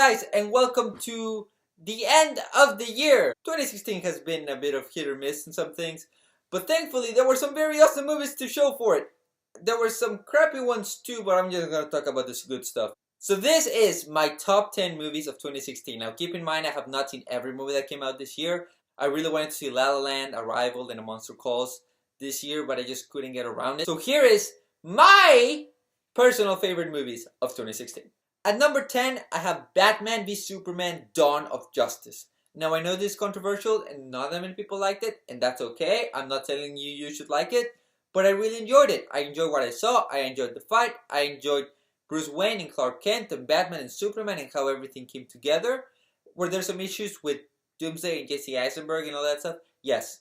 guys, and welcome to the end of the year. 2016 has been a bit of hit or miss in some things, but thankfully there were some very awesome movies to show for it. There were some crappy ones too, but I'm just gonna talk about this good stuff. So this is my top 10 movies of 2016. Now keep in mind I have not seen every movie that came out this year. I really wanted to see La La Land, Arrival, and A Monster Calls this year, but I just couldn't get around it. So here is my personal favorite movies of 2016. At number 10, I have Batman v Superman Dawn of Justice. Now I know this is controversial and not that many people liked it, and that's okay. I'm not telling you you should like it, but I really enjoyed it. I enjoyed what I saw, I enjoyed the fight, I enjoyed Bruce Wayne and Clark Kent and Batman and Superman and how everything came together. Were there some issues with Doomsday and Jesse Eisenberg and all that stuff? Yes.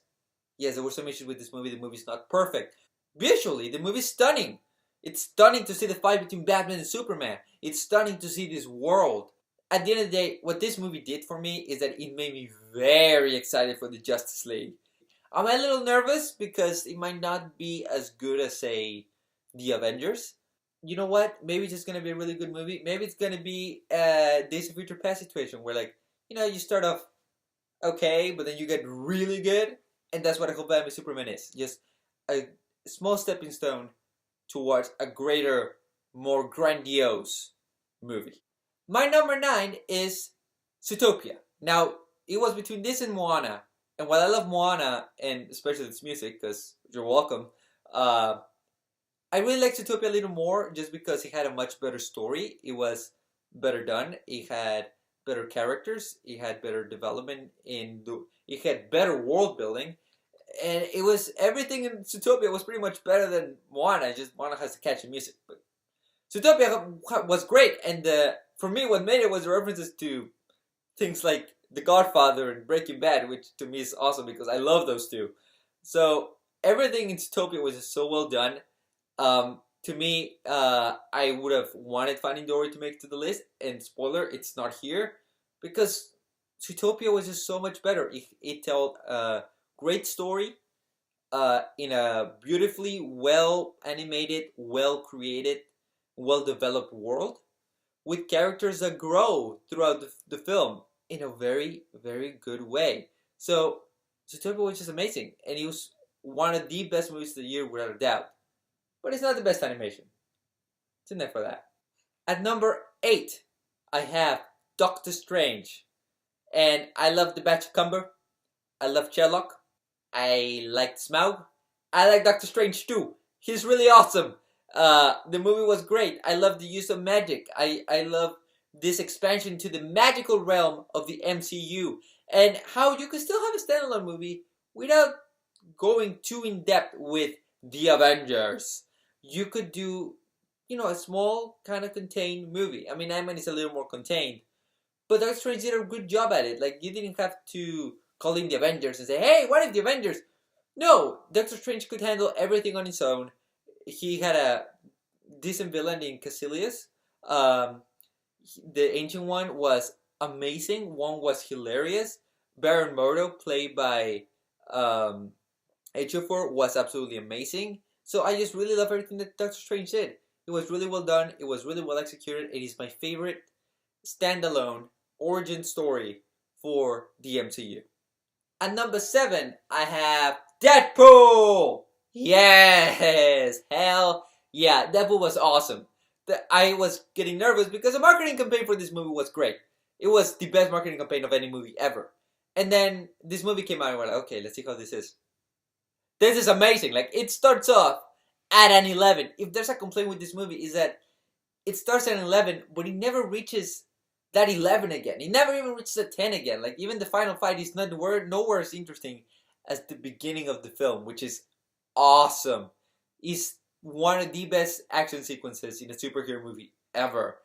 Yes, there were some issues with this movie. The movie's not perfect. Visually, the movie's stunning. It's stunning to see the fight between Batman and Superman. It's stunning to see this world. At the end of the day, what this movie did for me is that it made me very excited for the Justice League. I'm a little nervous because it might not be as good as, say, The Avengers. You know what? Maybe it's just going to be a really good movie. Maybe it's going to be a Days of Future Past situation where, like, you start off okay, but then you get really good. And that's what I hope Batman Superman is. Just a small stepping stone towards a greater, more grandiose movie. My number 9 is Zootopia. Now, it was between this and Moana. And while I love Moana, and especially its music, because you're welcome, I really like Zootopia a little more just because it had a much better story. It was better done. It had better characters. It had better development. It had better world building. And it was, everything in Zootopia was pretty much better than Moana. Just Moana has the catchy music. But Zootopia was great. And for me, what made it was the references to things like The Godfather and Breaking Bad, which to me is awesome because I love those two. So everything in Zootopia was just so well done. To me, I would have wanted Finding Dory to make it to the list. And spoiler, it's not here. Because Zootopia was just so much better. It told a great story in a beautifully well animated, well created, well developed world with characters that grow throughout the film in a very, very good way. So Zootopia was just amazing, and it was one of the best movies of the year without a doubt. But it's not the best animation. It's in there for that. At number 8, I have Doctor Strange. And I love the Batch Cumber. I love Sherlock. I liked Smaug. I like Doctor Strange too. He's really awesome. The movie was great. I love the use of magic. I love this expansion to the magical realm of the MCU. And how you can still have a standalone movie without going too in depth with the Avengers. You could do, a small kind of contained movie. I mean, Ant-Man is a little more contained. But Doctor Strange did a good job at it. Like, you didn't have to call in the Avengers and say, hey, what if the Avengers? No, Doctor Strange could handle everything on his own. He had a decent villain in Caecilius. The Ancient One was amazing. One was hilarious. Baron Mordo, played by Ejiofor, was absolutely amazing. So I just really love everything that Doctor Strange did. It was really well done. It was really well executed. It is my favorite standalone origin story for the MCU. At number 7, I have Deadpool! Yes! Hell yeah, Deadpool was awesome. I was getting nervous because the marketing campaign for this movie was great. It was the best marketing campaign of any movie ever. And then this movie came out and we're like, okay, let's see how this is. This is amazing. Like, it starts off at an 11. If there's a complaint with this movie is that it starts at an 11, but it never reaches that 11 again. It never even reaches a 10 again. Like, even the final fight is nowhere as interesting as the beginning of the film, which is awesome. It's one of the best action sequences in a superhero movie ever.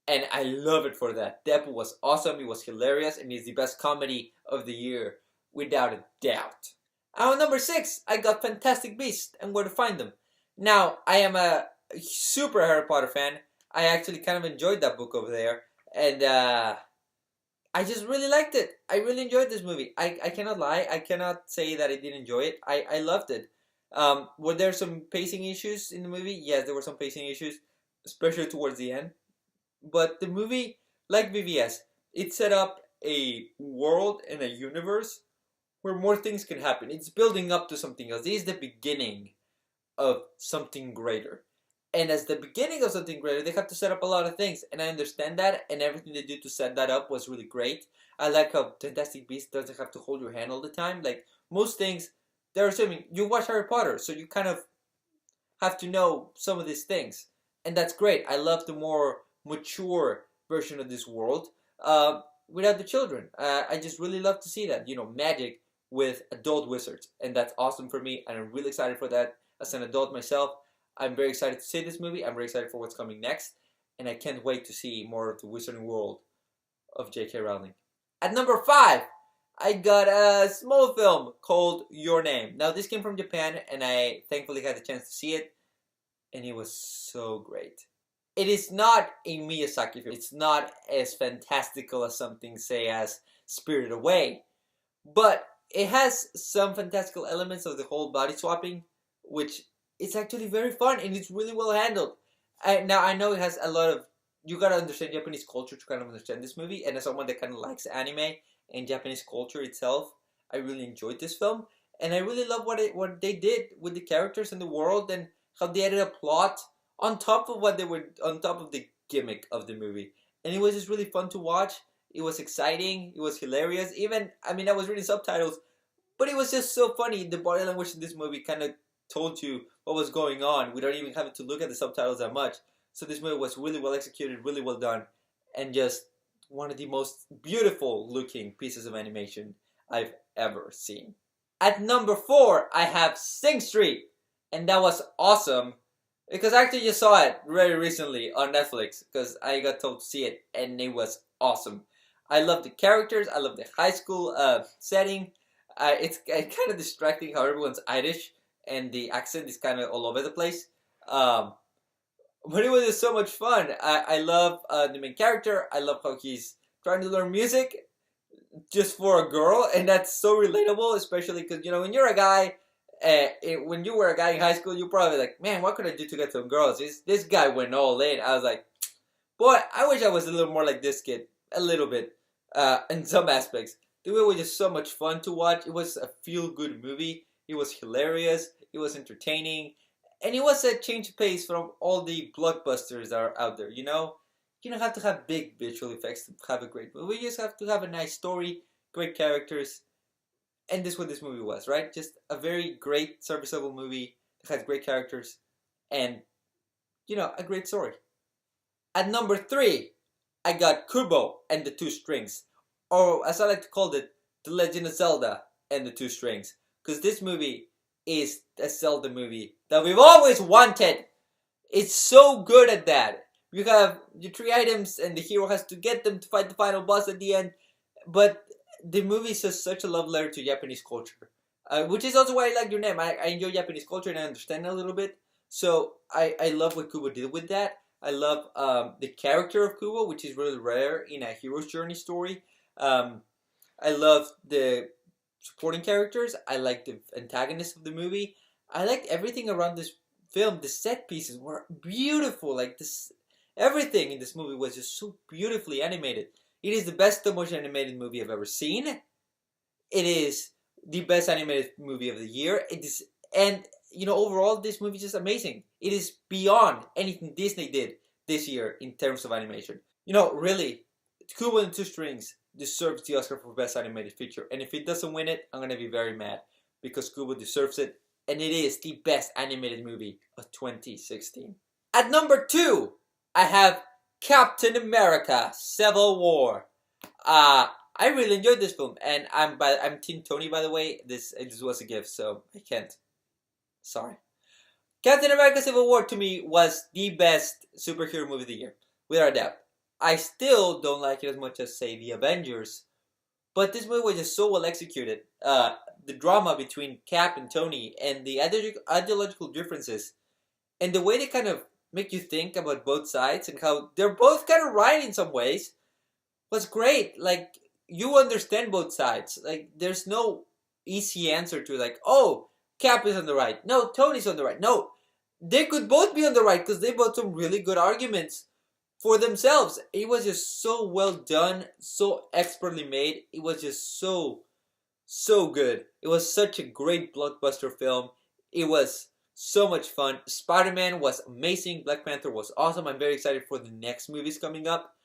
And I love it for that. Deadpool was awesome, it was hilarious, and it's the best comedy of the year, without a doubt. At number 6, I got Fantastic Beasts and Where to Find Them. Now, I am a super Harry Potter fan. I actually kind of enjoyed that book over there. And I just really liked it. I really enjoyed this movie. I cannot lie. I cannot say that I didn't enjoy it. I loved it. Were there some pacing issues in the movie? Yes, there were some pacing issues, especially towards the end. But the movie Like BVS, it set up a world and a universe where more things can happen. It's building up to something else. This is the beginning of something greater. And as the beginning of something greater, they have to set up a lot of things. And I understand that, and everything they did to set that up was really great. I like how Fantastic Beasts doesn't have to hold your hand all the time. Like, most things, they're assuming you watch Harry Potter, so you kind of have to know some of these things. And that's great. I love the more mature version of this world without the children. I just really love to see that. Magic with adult wizards. And that's awesome for me, and I'm really excited for that as an adult myself. I'm very excited to see this movie. I'm very excited for what's coming next. And I can't wait to see more of the wizarding world of J.K. Rowling. At number 5, I got a small film called Your Name. Now, this came from Japan, and I thankfully had the chance to see it, and it was so great. It is not a Miyazaki film. It's not as fantastical as something, say, as Spirited Away, but it has some fantastical elements of the whole body swapping, which is actually very fun, and it's really well handled. Now, I know it has a lot of... You gotta understand Japanese culture to kind of understand this movie, and as someone that kind of likes anime and Japanese culture itself, I really enjoyed this film, and I really love what they did with the characters and the world, and how they added a plot on top of the gimmick of the movie, and it was just really fun to watch. It was exciting, it was hilarious. Even, I was reading subtitles, but it was just so funny. The body language in this movie kind of told you what was going on without even having to look at the subtitles that much. So this movie was really well executed, really well done, and just one of the most beautiful looking pieces of animation I've ever seen. At number 4, I have Sing Street, and that was awesome because I actually just saw it very recently on Netflix because I got told to see it, and it was awesome. I love the characters, I love the high school setting. It's kind of distracting how everyone's Irish and the accent is kind of all over the place. But it was just so much fun. I love the main character. I love how he's trying to learn music just for a girl, and that's so relatable, especially because, when you're a guy, when you were a guy in high school, you're probably like, man, what could I do to get some girls? This guy went all in. I was like, boy, I wish I was a little more like this kid, a little bit, in some aspects. The movie was just so much fun to watch. It was a feel-good movie. It was hilarious. It was entertaining. And it was a change of pace from all the blockbusters that are out there, You don't have to have big visual effects to have a great movie. You just have to have a nice story, great characters, and this is what this movie was, right? Just a very great, serviceable movie that has great characters and, a great story. At number 3, I got Kubo and the Two Strings, or as I like to call it, The Legend of Zelda and the Two Strings, because this movie is a Zelda movie that we've always wanted. It's so good at that. You have your 3 items and the hero has to get them to fight the final boss at the end. But the movie is just such a love letter to Japanese culture. Which is also why I like Your Name. I enjoy Japanese culture and I understand it a little bit. So I love what Kubo did with that. I love the character of Kubo, which is really rare in a hero's journey story. I love the supporting characters. I like the antagonist of the movie. I liked everything around this film. The set pieces were beautiful. Like this, everything in this movie was just so beautifully animated. It is the best stop-motion animated movie I've ever seen. It is the best animated movie of the year. It is, and overall, this movie is just amazing. It is beyond anything Disney did this year in terms of animation. Really, Kubo and Two Strings deserves the Oscar for Best Animated Feature. And if it doesn't win it, I'm going to be very mad. Because Kubo deserves it. And it is the best animated movie of 2016. At number 2, I have Captain America: Civil War. I really enjoyed this film. And I'm Team Tony, by the way. This was a gift, so I can't. Sorry. Captain America: Civil War, to me, was the best superhero movie of the year. Without a doubt. I still don't like it as much as, say, The Avengers, but this movie was just so well executed. The drama between Cap and Tony and the ideological differences and the way they kind of make you think about both sides and how they're both kind of right in some ways was great. Like, you understand both sides. Like, there's no easy answer to like, oh, Cap is on the right. No, Tony's on the right. No, they could both be on the right because they both some really good arguments. for themselves. It was just so well done, so expertly made. It was just so good. It was such a great blockbuster film. It was so much fun. Spider-Man was amazing. Black Panther was awesome. I'm very excited for the next movies coming up.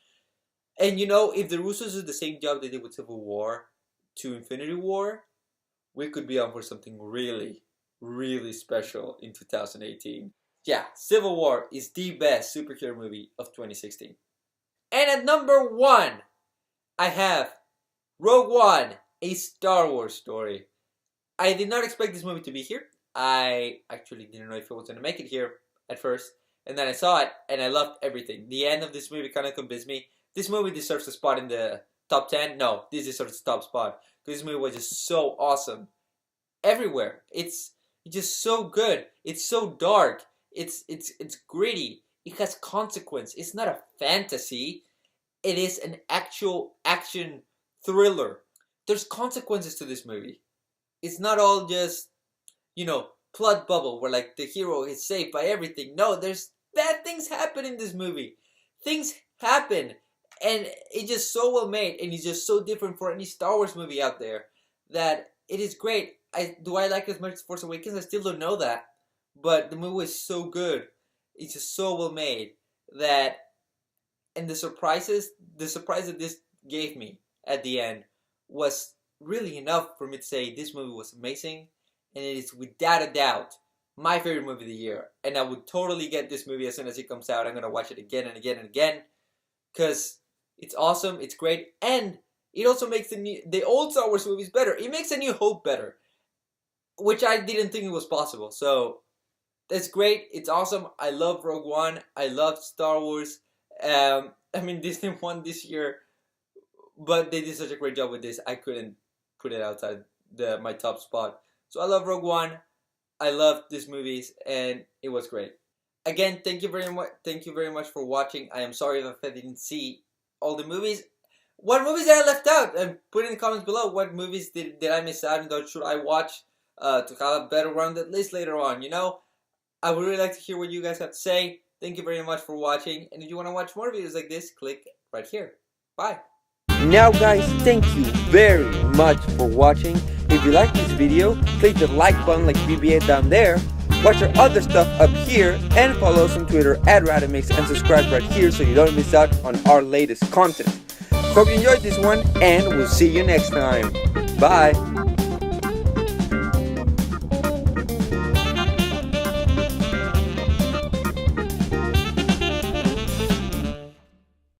And you know, if the Russos do the same job they did with Civil War to Infinity War, we could be on for something really, really special in 2018. Yeah, Civil War is the best superhero movie of 2016. And at number 1, I have Rogue One, a Star Wars story. I did not expect this movie to be here. I actually didn't know if it was going to make it here at first. And then I saw it, and I loved everything. The end of this movie kind of convinced me. This movie deserves a spot in the top 10. No, this deserves a top spot. Because this movie was just so awesome. Everywhere. It's just so good. It's so dark. It's gritty. It has consequence. It's not a fantasy. It is an actual action thriller. There's consequences to this movie. It's not all just, you know, plot bubble where like the hero is saved by everything. No, there's bad things happen in this movie. Things happen, and it's just so well made, and it's just so different for any Star Wars movie out there that it is great. Do I like it as much as Force Awakens? I still don't know that, but the movie is so good. It's just so well made that, and the surprise that this gave me at the end was really enough for me to say this movie was amazing, and it is without a doubt my favorite movie of the year. And I would totally get this movie as soon as it comes out. I'm gonna watch it again and again and again because it's awesome, it's great, and it also makes the old Star Wars movies better. It makes A New Hope better, which I didn't think it was possible. So that's great. It's awesome. I love Rogue One. I love Star Wars. I mean, Disney won this year, but they did such a great job with this. I couldn't put it outside my top spot. So I love Rogue One. I love these movies, and it was great. Again, thank you very much. Thank you very much for watching. I am sorry if I didn't see all the movies. What movies did I left out? And put in the comments below what movies did I miss out, and what should I watch to have a better rounded list later on. You know, I would really like to hear what you guys have to say. Thank you very much for watching, and if you want to watch more videos like this, click right here. Bye. Now guys, thank you very much for watching. If you like this video, click the like button like BB-8 down there. Watch our other stuff up here, and follow us on Twitter @Radamix, and subscribe right here so you don't miss out on our latest content. Hope you enjoyed this one, and we'll see you next time. Bye.